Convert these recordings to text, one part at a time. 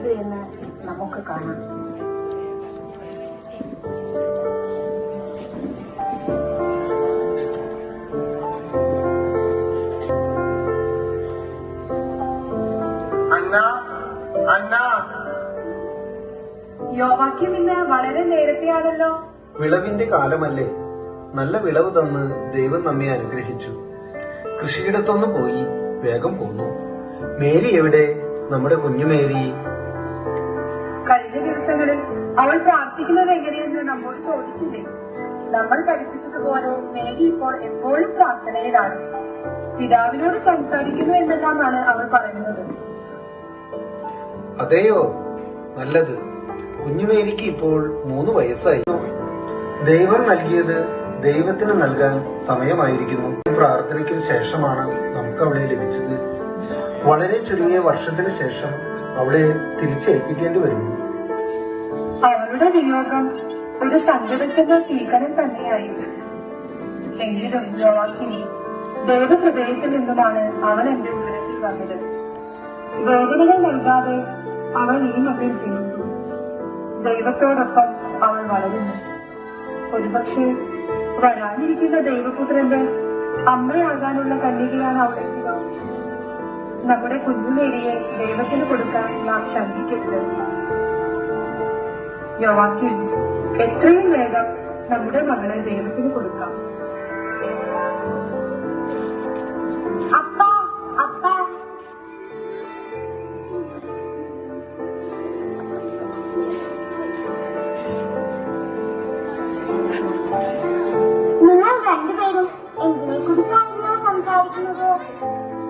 ചെയ്തു എന്ന് നമുക്ക് കാണാം. യോവാക്യം ഇന്ന് വളരെ നേരത്തെയാണല്ലോ. വിളവിന്റെ കാലമല്ലേ? നല്ല വിളവ് തന്ന് ദൈവം നമ്മെ അനുഗ്രഹിച്ചു. കൃഷിയിടത്തൊന്ന് പോയി വേഗം പോന്നു. മേരി എവിടെ? നമ്മുടെ കുഞ്ഞു മേരി. കഴിഞ്ഞ ദിവസങ്ങളിൽ അവൾ പ്രാർത്ഥിക്കുന്നത് എങ്ങനെയെന്ന് നമ്മോട് ചോദിച്ചില്ലേ? നമ്മൾ പഠിപ്പിച്ചതുപോലെ മേരി ഇപ്പോൾ എപ്പോഴും പ്രാർത്ഥനയിലാണ്. പിതാവിനോട് സംസാരിക്കുന്നു എന്നെല്ലാമാണ് അവൾ പറയുന്നത്. അതെയോ? നല്ലത്. കുഞ്ഞുമേരിക്ക് ഇപ്പോൾ 3 വയസ്സായി. ദൈവം നൽകിയത് ദൈവത്തിന് നൽകാൻ സമയമായിരിക്കുന്നു. പ്രാർത്ഥനയ്ക്ക് ശേഷമാണ് നമുക്ക് അവളെ ലഭിച്ചത്. വളരെ ചുരുങ്ങിയ വർഷത്തിന് ശേഷം അവളെ തിരിച്ചേൽപ്പിക്കേണ്ടി വരുന്നു. അവളുടെ വിയോഗം ഒരു സങ്കടത്തിന്റെ തീകനം തന്നെയായിരുന്നു. എങ്കിലും യോവാക്കിനി ദൈവഹൃദയത്തിൽ നിന്നുമാണ് അവൾ എന്റെ ഉയരത്തിൽ വന്നത്. വേദനകൾ നൽകാതെ അവൾ ഈ മകൾ ജനിച്ചു. ദൈവത്തോടൊപ്പം അവൾ വളരുന്നു. ഒരുപക്ഷെ വരാനിരിക്കുന്ന ദൈവപുത്രന്റെ അമ്മയാകാനുള്ള കന്യകയാണ് അവളുടെ പിതാവ്. നമ്മുടെ കുഞ്ഞുമേരിയെ ദൈവത്തിന് കൊടുക്കാൻ നാം ശങ്കിക്കരുത്. യോവാക്കിൻ, എത്രയും വേഗം നമ്മുടെ മകളെ ദൈവത്തിന് കൊടുക്കാം. നിങ്ങൾ രണ്ടുപേരും എന്തിനെ കുറിച്ചായിരുന്നു സംസാരിക്കുന്നത്?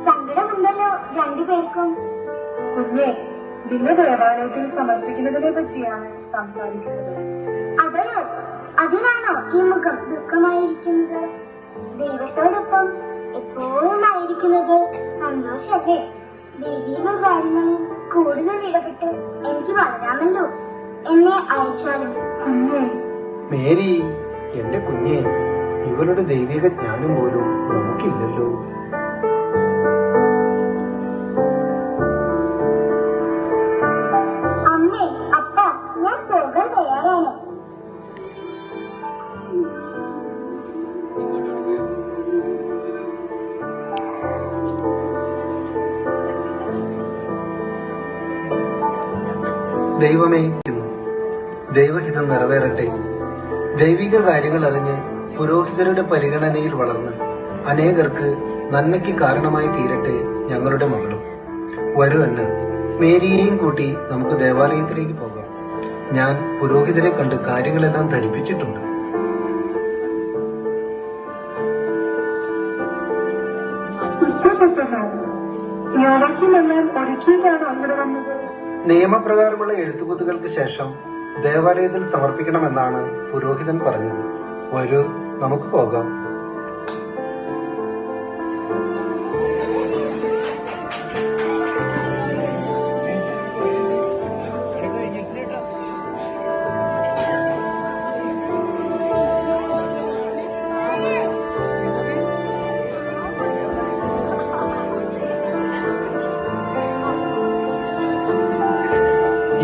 സങ്കടമുണ്ടല്ലോ രണ്ടുപേർക്കും. കുഞ്ഞെ, നിന്നെ ദേവാലയത്തിൽ സമർപ്പിക്കുന്നതിനെ പറ്റിയാണ് സംസാരിക്കുന്നത്. അതെയോ? അതിനാണോ ഈ മുഖം ദുഃഖമായിരിക്കുന്നത്? ദൈവത്തോടൊപ്പം എപ്പോഴും ആയിരിക്കുന്നത് സന്തോഷല്ലേ? ദൈവിക കാര്യങ്ങളിൽ കൂടുതൽ ഇടപെട്ട് എനിക്ക് വളരാമല്ലോ. എന്നെ അയച്ചാലും. കുഞ്ഞെ, മേരി, എന്റെ കുഞ്ഞെ, ഇവരുടെ ദൈവിക ജ്ഞാനം പോലും നമുക്കില്ലല്ലോ. അമ്മേ, അപ്പ, ഞാൻ പോകാൻ തയ്യാറാണ്. ദൈവമേ, ദൈവഹിതം നിറവേറട്ടെ. ജൈവിക കാര്യങ്ങൾ അറിഞ്ഞ് പുരോഹിതരുടെ പരിഗണനയിൽ വളർന്ന് അനേകർക്ക് നന്മയ്ക്ക് കാരണമായി തീരട്ടെ ഞങ്ങളുടെ മകളും. വരൂ അന്ന, മേരിയെയും കൂട്ടി നമുക്ക് ദേവാലയത്തിലേക്ക് പോകാം. ഞാൻ പുരോഹിതരെ കണ്ട് കാര്യങ്ങളെല്ലാം ധരിപ്പിച്ചിട്ടുണ്ട്. യോവാക്കിനെല്ലാം ഒരുക്കിയിട്ടാണ് അങ്ങോട്ട് വന്നത്. നിയമപ്രകാരമുള്ള എഴുത്തുകുത്തുകൾക്ക് ശേഷം ദേവാലയത്തിൽ സമർപ്പിക്കണമെന്നാണ് പുരോഹിതൻ പറഞ്ഞത്. വരൂ, നമുക്ക് പോകാം.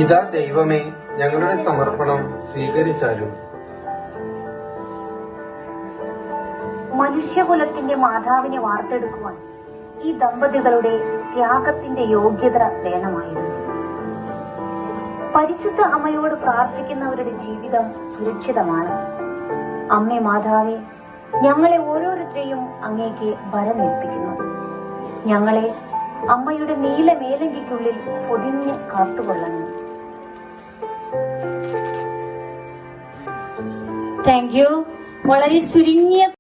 ഇതാ ദൈവമേ, ഞങ്ങളുടെ സമർപ്പണം സ്വീകരിച്ചാലും. മനുഷ്യകുലത്തിന്റെ മാതാവിനെ വാർത്തെടുക്കുവാൻ ഈ ദമ്പതികളുടെ ത്യാഗത്തിന്റെ യോഗ്യത വേണമായിരുന്നു. പരിശുദ്ധ അമ്മയോട് പ്രാർത്ഥിക്കുന്നവരുടെ ജീവിതം സുരക്ഷിതമാണ്. അമ്മേ മാതാവേ, ഞങ്ങളെ ഓരോരുത്തരെയും അങ്ങേക്ക് വരമേൽപ്പിക്കുന്നു. ഞങ്ങളെ അമ്മയുടെ നീല മേലങ്കിക്കുള്ളിൽ പൊതിഞ്ഞ് കാത്തുകൊള്ളണം. Thank you. വളരെ ചുരുങ്ങിയ